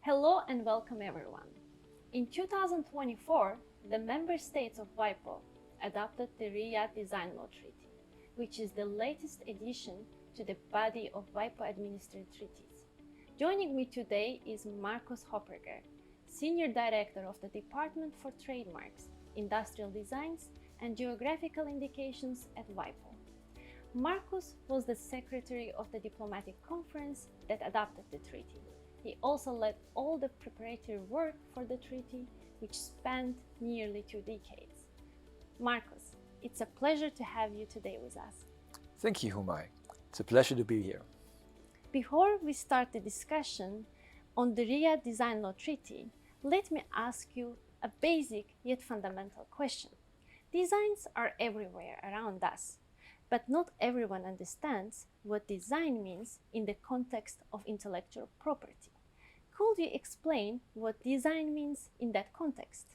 Hello and welcome everyone. In 2024, the member states of WIPO adopted the Riyadh Design Law Treaty, which is the latest addition to the body of WIPO administered treaties. Joining me today is Markus Höpperger, Senior Director of the Department for Trademarks, Industrial Designs and Geographical Indications at WIPO. Markus was the Secretary of the Diplomatic Conference that adopted the treaty. He also led all the preparatory work for the treaty, which spanned nearly 2 decades. Markus, it's a pleasure to have you today with us. Thank you, Humay. It's a pleasure to be here. Before we start the discussion on the Riyadh Design Law Treaty, let me ask you a basic yet fundamental question. Designs are everywhere around us, but not everyone understands what design means in the context of intellectual property. Could you explain what design means in that context?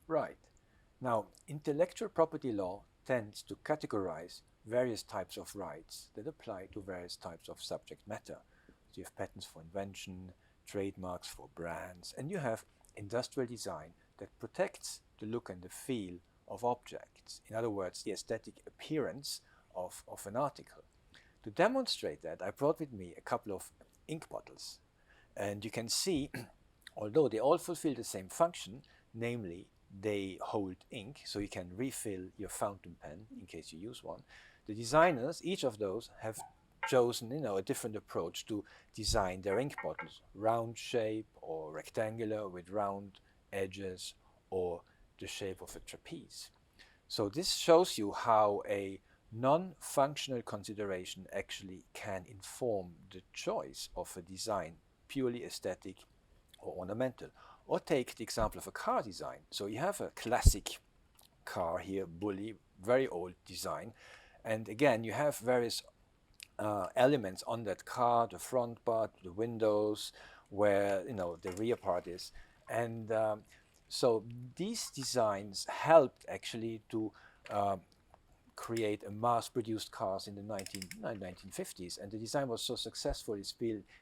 Right. Now, intellectual property law tends to categorize various types of rights that apply to various types of subject matter. So you have patents for invention, trademarks for brands, and you have industrial design that protects the look and the feel of objects. In other words, the aesthetic appearance of an article. To demonstrate that, I brought with me a couple of ink bottles. And you can see, although they all fulfill the same function, namely they hold ink, so you can refill your fountain pen in case you use one, the designers, each of those, have chosen a different approach to design their ink bottles. Round shape or rectangular with round edges or the shape of a trapeze. So this shows you how a non-functional consideration actually can inform the choice of a design, purely aesthetic or ornamental. Or take the example of a car design. So you have a classic car here, bully, very old design, and again you have various elements on that car, the front part, the windows, where the rear part is, and so these designs helped actually to create a mass-produced cars in the 1950s, and the design was so successful it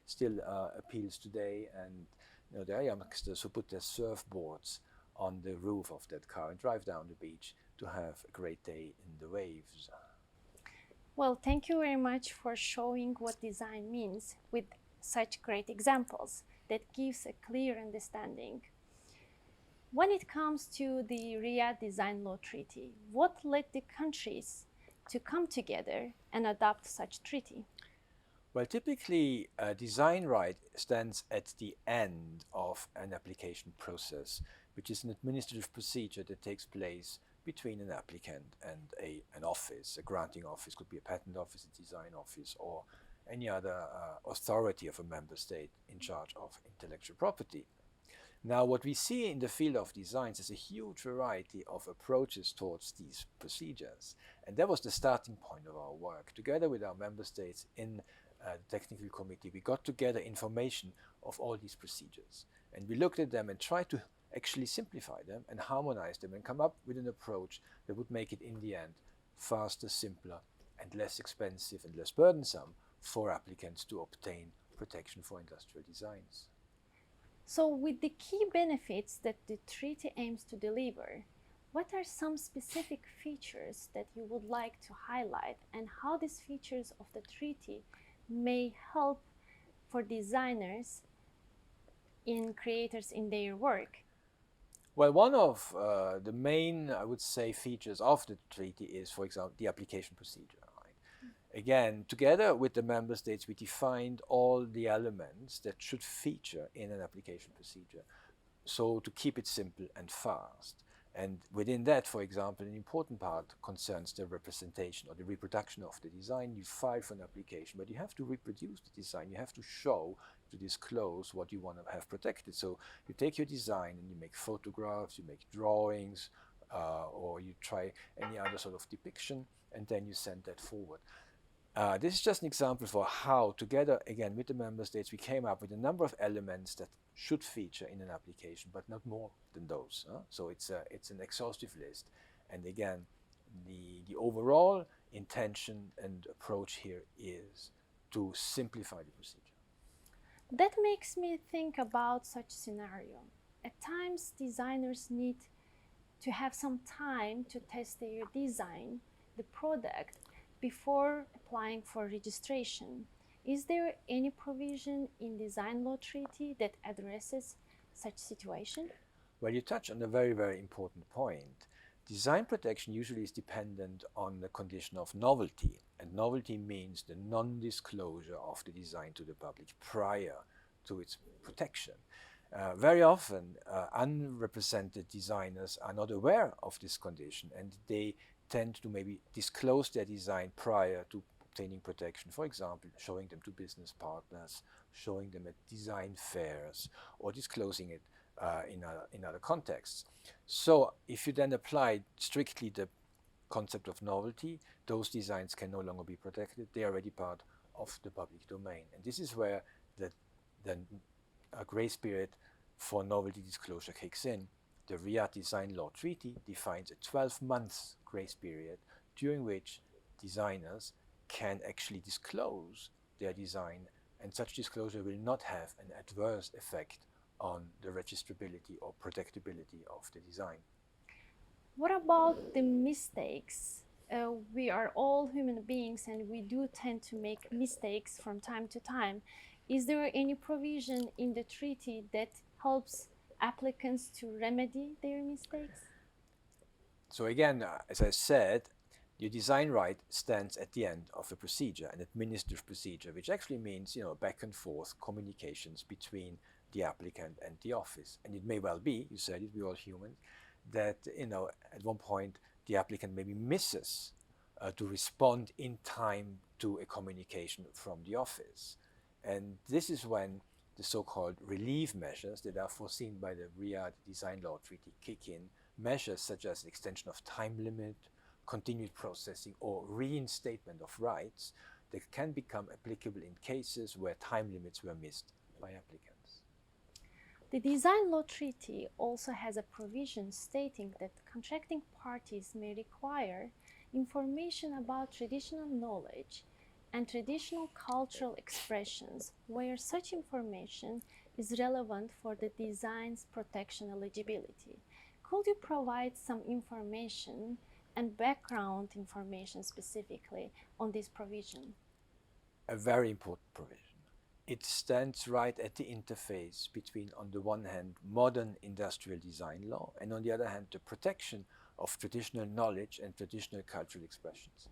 still appeals today. And there are youngsters who put their surfboards on the roof of that car and drive down the beach to have a great day in the waves. Well, thank you very much for showing what design means with such great examples that gives a clear understanding. When it comes to the Riyadh Design Law Treaty, what led the countries to come together and adopt such treaty? Well, typically, a design right stands at the end of an application process, which is an administrative procedure that takes place between an applicant and an office. A granting office could be a patent office, a design office, or any other authority of a member state in charge of intellectual property. Now, what we see in the field of designs is a huge variety of approaches towards these procedures. And that was the starting point of our work. Together with our member states in the technical committee, we got together information of all these procedures. And we looked at them and tried to actually simplify them and harmonize them and come up with an approach that would make it in the end faster, simpler, and less expensive and less burdensome for applicants to obtain protection for industrial designs. So with the key benefits that the treaty aims to deliver, what are some specific features that you would like to highlight, and how these features of the treaty may help for designers and creators in their work? Well, one of the main, I would say, features of the treaty is, for example, the application procedure. Again, together with the member states, we defined all the elements that should feature in an application procedure, so to keep it simple and fast. And within that, for example, an important part concerns the representation or the reproduction of the design. You file for an application, but you have to reproduce the design. You have to show, to disclose what you want to have protected. So you take your design and you make photographs, you make drawings, or you try any other sort of depiction, and then you send that forward. This is just an example for how, together again with the member states, we came up with a number of elements that should feature in an application, but not more than those. So it's an exhaustive list. And again, the overall intention and approach here is to simplify the procedure. That makes me think about such scenario. At times, designers need to have some time to test their design, the product, before applying for registration. Is there any provision in Design Law Treaty that addresses such situation? Well, you touch on a very, very important point. Design protection usually is dependent on the condition of novelty, and novelty means the non-disclosure of the design to the public prior to its protection. Very often, unrepresented designers are not aware of this condition, and they tend to maybe disclose their design prior to obtaining protection. For example, showing them to business partners, showing them at design fairs, or disclosing it in other contexts. So if you then apply strictly the concept of novelty, those designs can no longer be protected. They are already part of the public domain. And this is where the grace period for novelty disclosure kicks in. The Riyadh Design Law Treaty defines a 12-month grace period during which designers can actually disclose their design, and such disclosure will not have an adverse effect on the registrability or protectability of the design. What about the mistakes? We are all human beings and we do tend to make mistakes from time to time. Is there any provision in the treaty that helps applicants to remedy their mistakes? So again, as I said, your design right stands at the end of a procedure, an administrative procedure, which actually means, back and forth communications between the applicant and the office. And it may well be, you said it, we're all human, that, at one point the applicant maybe misses to respond in time to a communication from the office. And this is when the so-called relief measures that are foreseen by the Riyadh Design Law Treaty kick in, measures such as the extension of time limit, continued processing, or reinstatement of rights that can become applicable in cases where time limits were missed by applicants. The Design Law Treaty also has a provision stating that contracting parties may require information about traditional knowledge and traditional cultural expressions where such information is relevant for the design's protection eligibility. Could you provide some information and background information specifically on this provision? A very important provision. It stands right at the interface between, on the one hand, modern industrial design law, and on the other hand, the protection of traditional knowledge and traditional cultural expressions.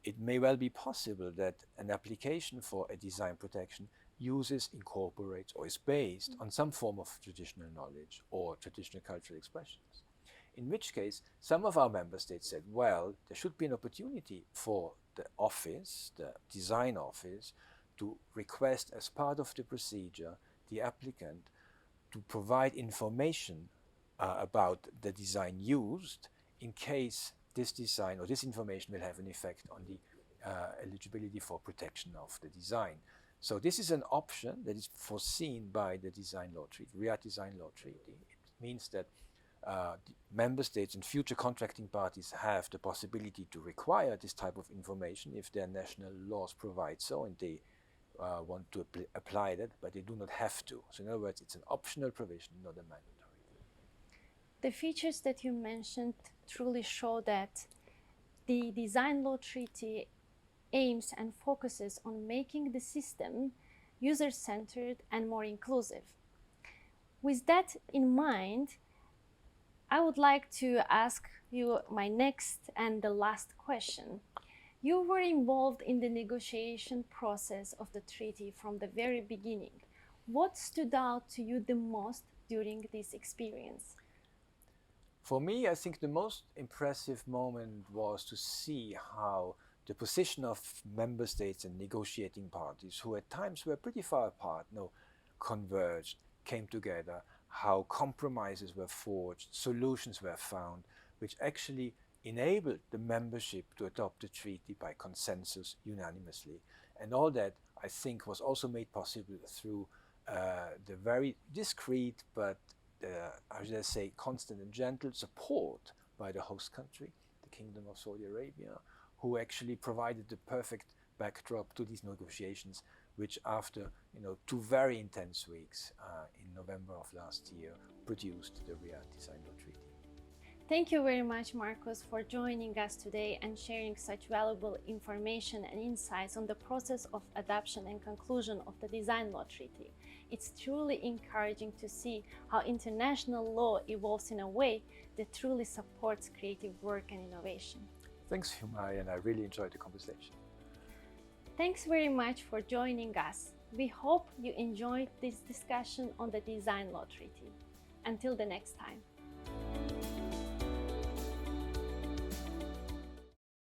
It may well be possible that an application for a design protection uses, incorporates, or is based on some form of traditional knowledge or traditional cultural expressions. In which case, some of our member states said, well, there should be an opportunity for the office, the design office, to request as part of the procedure the applicant to provide information about the design used in case this design or this information will have an effect on the eligibility for protection of the design. So this is an option that is foreseen by the Design Law Treaty, Riyadh Design Law Treaty. It means that member states and future contracting parties have the possibility to require this type of information if their national laws provide so and they want to apply that, but they do not have to. So in other words, it's an optional provision, not a mandatory. The features that you mentioned truly show that the Design Law Treaty aims and focuses on making the system user-centered and more inclusive. With that in mind, I would like to ask you my next and the last question. You were involved in the negotiation process of the treaty from the very beginning. What stood out to you the most during this experience? For me, I think the most impressive moment was to see how the position of member states and negotiating parties, who at times were pretty far apart, converged, came together, how compromises were forged, solutions were found, which actually enabled the membership to adopt the treaty by consensus unanimously. And all that, I think, was also made possible through the very discreet but, how should I say, constant and gentle support by the host country, the Kingdom of Saudi Arabia, who actually provided the perfect backdrop to these negotiations which after 2 very intense weeks in November of last year produced the Riyadh Design Law Treaty. Thank you very much, Marcos, for joining us today and sharing such valuable information and insights on the process of adoption and conclusion of the Design Law Treaty. It's truly encouraging to see how international law evolves in a way that truly supports creative work and innovation. Thanks, Humay, and I really enjoyed the conversation. Thanks very much for joining us. We hope you enjoyed this discussion on the Design Law Treaty. Until the next time.